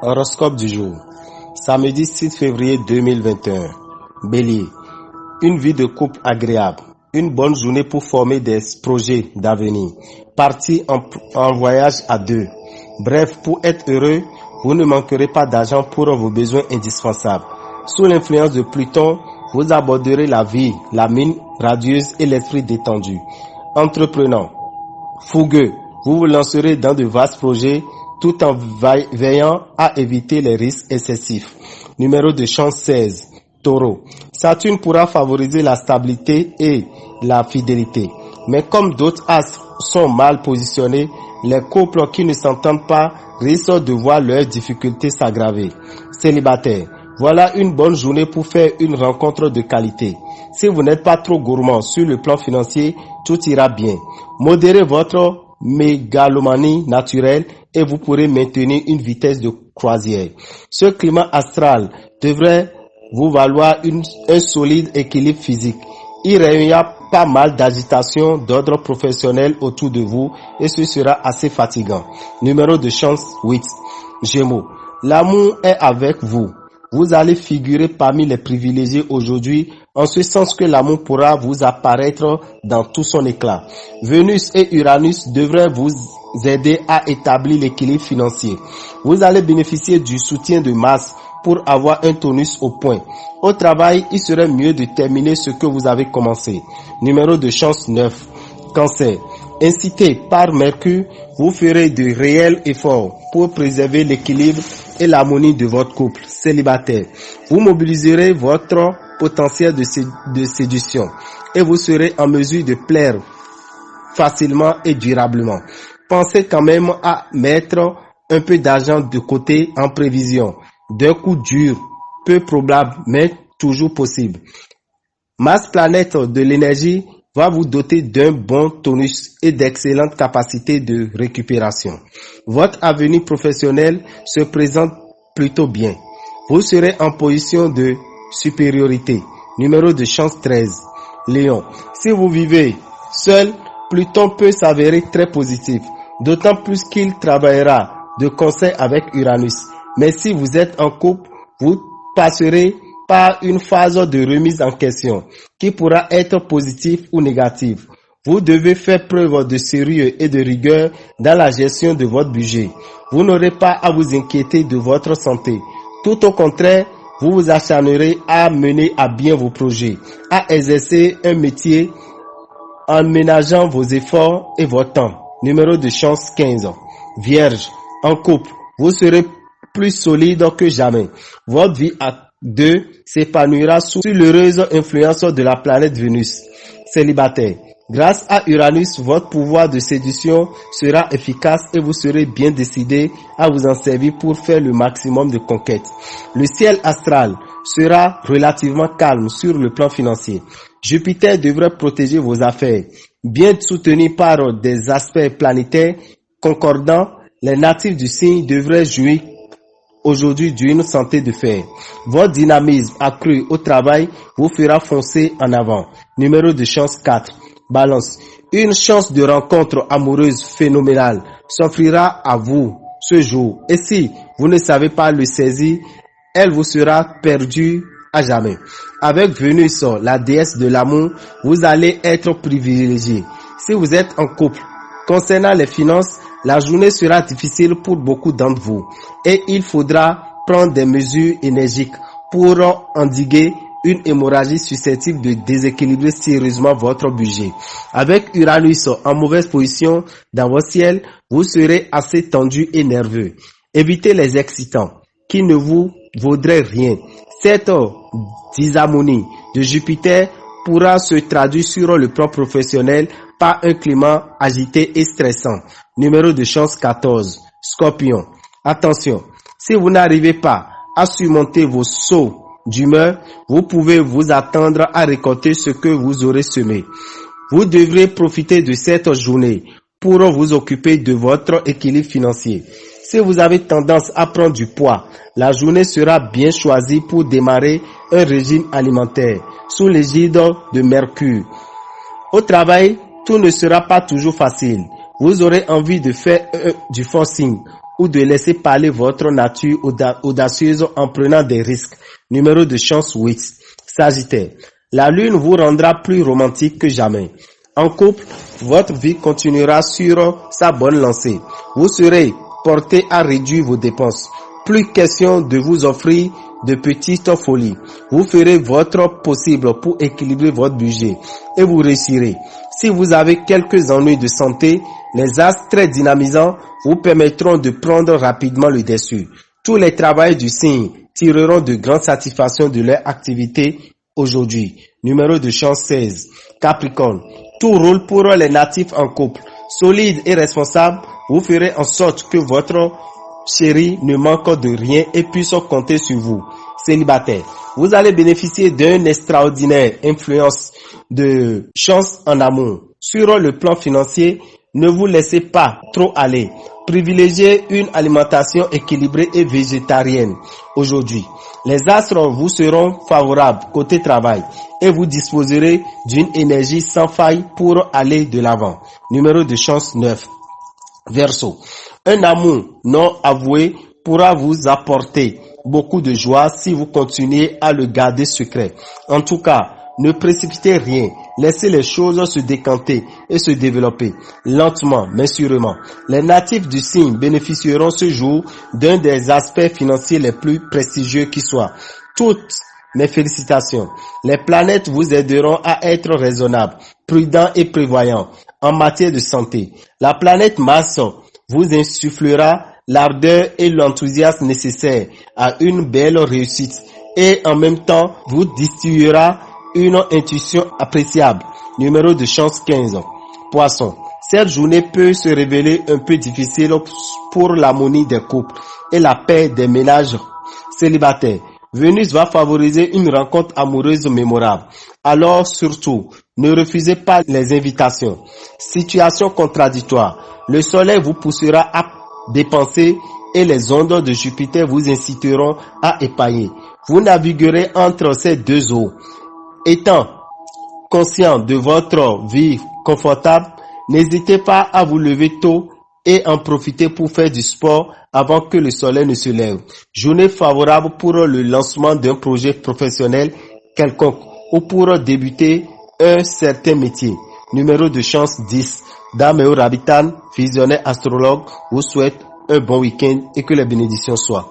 Horoscope du jour. Samedi 6 février 2021. Bélier. Une vie de couple agréable. Une bonne journée pour former des projets d'avenir. Partir en voyage à deux. Bref, pour être heureux, vous ne manquerez pas d'argent pour vos besoins indispensables. Sous l'influence de Pluton, vous aborderez la vie, la mine radieuse et l'esprit détendu. Entreprenant. Fougueux. Vous vous lancerez dans de vastes projets tout en veillant à éviter les risques excessifs. Numéro de chance 16. Taureau. Saturne pourra favoriser la stabilité et la fidélité. Mais comme d'autres astres sont mal positionnés, les couples qui ne s'entendent pas risquent de voir leurs difficultés s'aggraver. Célibataire. Voilà une bonne journée pour faire une rencontre de qualité. Si vous n'êtes pas trop gourmand sur le plan financier, tout ira bien. Modérez votre mégalomanie naturelle et vous pourrez maintenir une vitesse de croisière. Ce climat astral devrait vous valoir un solide équilibre physique. Il réunira pas mal d'agitation d'ordre professionnel autour de vous et ce sera assez fatigant. Numéro de chance 8. Gémeaux. L'amour est avec vous. Vous allez figurer parmi les privilégiés aujourd'hui, en ce sens que l'amour pourra vous apparaître dans tout son éclat. Vénus et Uranus devraient vous aider à établir l'équilibre financier. Vous allez bénéficier du soutien de Mars pour avoir un tonus au point. Au travail, il serait mieux de terminer ce que vous avez commencé. Numéro de chance 9. Cancer. Incité par Mercure, vous ferez de réels efforts pour préserver l'équilibre et l'harmonie de votre couple célibataire. Vous mobiliserez votre potentiel de séduction et vous serez en mesure de plaire facilement et durablement. Pensez quand même à mettre un peu d'argent de côté en prévision d'un coup dur, peu probable mais toujours possible. Mars, planète de l'énergie, va vous doter d'un bon tonus et d'excellentes capacités de récupération. Votre avenir professionnel se présente plutôt bien. Vous serez en position de supériorité. Numéro de chance 13. Lion. Si vous vivez seul, Pluton peut s'avérer très positif, d'autant plus qu'il travaillera de concert avec Uranus. Mais si vous êtes en couple, vous passerez par une phase de remise en question qui pourra être positive ou négative. Vous devez faire preuve de sérieux et de rigueur dans la gestion de votre budget. Vous n'aurez pas à vous inquiéter de votre santé. Tout au contraire, vous vous acharnerez à mener à bien vos projets, à exercer un métier en ménageant vos efforts et votre temps. Numéro de chance 15. Vierge. En couple, vous serez plus solide que jamais. Votre vie à deux s'épanouira sous l'heureuse influence de la planète Vénus. Célibataire. Grâce à Uranus, votre pouvoir de séduction sera efficace et vous serez bien décidé à vous en servir pour faire le maximum de conquêtes. Le ciel astral sera relativement calme sur le plan financier. Jupiter devrait protéger vos affaires. Bien soutenu par des aspects planétaires concordants, les natifs du signe devraient jouir aujourd'hui d'une santé de fer. Votre dynamisme accru au travail vous fera foncer en avant. Numéro de chance 4. Balance. Une chance de rencontre amoureuse phénoménale s'offrira à vous ce jour. Et si vous ne savez pas le saisir, elle vous sera perdue à jamais. Avec Vénus, la déesse de l'amour, vous allez être privilégié. Si vous êtes en couple, concernant les finances, la journée sera difficile pour beaucoup d'entre vous et il faudra prendre des mesures énergiques pour endiguer une hémorragie susceptible de déséquilibrer sérieusement votre budget. Avec Uranus en mauvaise position dans votre ciel, vous serez assez tendu et nerveux. Évitez les excitants qui ne vous vaudraient rien. Cette disharmonie de Jupiter pourra se traduire sur le plan professionnel par un climat agité et stressant. Numéro de chance 14. Scorpion. Attention, si vous n'arrivez pas à surmonter vos sauts d'humeur, vous pouvez vous attendre à récolter ce que vous aurez semé. Vous devrez profiter de cette journée pour vous occuper de votre équilibre financier. Si vous avez tendance à prendre du poids, la journée sera bien choisie pour démarrer un régime alimentaire sous l'égide de Mercure. Au travail, tout ne sera pas toujours facile. Vous aurez envie de faire du forcing ou de laisser parler votre nature audacieuse en prenant des risques. Numéro de chance 8. Sagittaire. La lune vous rendra plus romantique que jamais. En couple, votre vie continuera sur sa bonne lancée. Vous serez porté à réduire vos dépenses. Plus question de vous offrir de petites folies. Vous ferez votre possible pour équilibrer votre budget et vous réussirez. Si vous avez quelques ennuis de santé, les astres très dynamisants vous permettront de prendre rapidement le dessus. Tous les travailleurs du signe tireront de grandes satisfactions de leur activité aujourd'hui. Numéro de chance 16. Capricorne. Tout roule pour les natifs en couple. Solide et responsable, vous ferez en sorte que votre chéri ne manque de rien et puisse compter sur vous. Célibataire. Vous allez bénéficier d'une extraordinaire influence de chance en amour. Sur le plan financier, ne vous laissez pas trop aller. Privilégiez une alimentation équilibrée et végétarienne aujourd'hui. Les astres vous seront favorables côté travail et vous disposerez d'une énergie sans faille pour aller de l'avant. Numéro de chance 9. Verseau. Un amour non avoué pourra vous apporter beaucoup de joie si vous continuez à le garder secret. En tout cas, ne précipitez rien. Laissez les choses se décanter et se développer lentement mais sûrement. Les natifs du signe bénéficieront ce jour d'un des aspects financiers les plus prestigieux qui soit. Toutes mes félicitations. Les planètes vous aideront à être raisonnable, prudent et prévoyant en matière de santé. La planète Mars vous insufflera l'ardeur et l'enthousiasme nécessaires à une belle réussite et en même temps vous distillera une intuition appréciable. Numéro de chance 15. Poisson. Cette journée peut se révéler un peu difficile pour l'harmonie des couples et la paix des ménages célibataires. Vénus va favoriser une rencontre amoureuse mémorable. Alors surtout, ne refusez pas les invitations. Situation contradictoire. Le soleil vous poussera à dépenser et les ondes de Jupiter vous inciteront à épargner. Vous naviguerez entre ces deux eaux. Étant conscient de votre vie confortable, n'hésitez pas à vous lever tôt et en profiter pour faire du sport avant que le soleil ne se lève. Journée favorable pour le lancement d'un projet professionnel quelconque ou pour débuter un certain métier. Numéro de chance 10. Dame Rabitan, visionnaire astrologue, vous souhaite un bon week-end et que les bénédictions soient.